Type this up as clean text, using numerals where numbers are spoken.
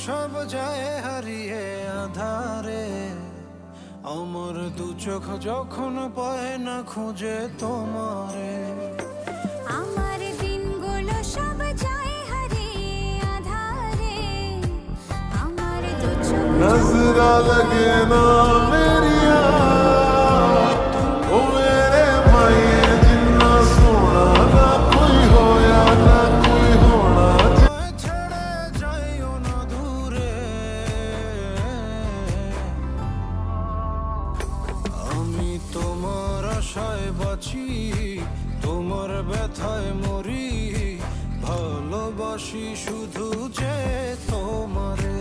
সব যায় হারিয়ে আধারে, আমার দু চোখ যখন পায় না খুঁজে তোমারে। আমার দিনগুলো সব যায় হারিয়ে আধারে, আমার দু চোখ नजरा लगे ना मेरी ओ मेरे माये जिन्ना सोना ना कोई होया ना कोई होना। আমায় ছেড়ে যাইও না দূরে, আমি তোমার আশায় বাঁচি, তোমার ব্যথায় মরি, ভালোবাসি শুধু যে তোমারে।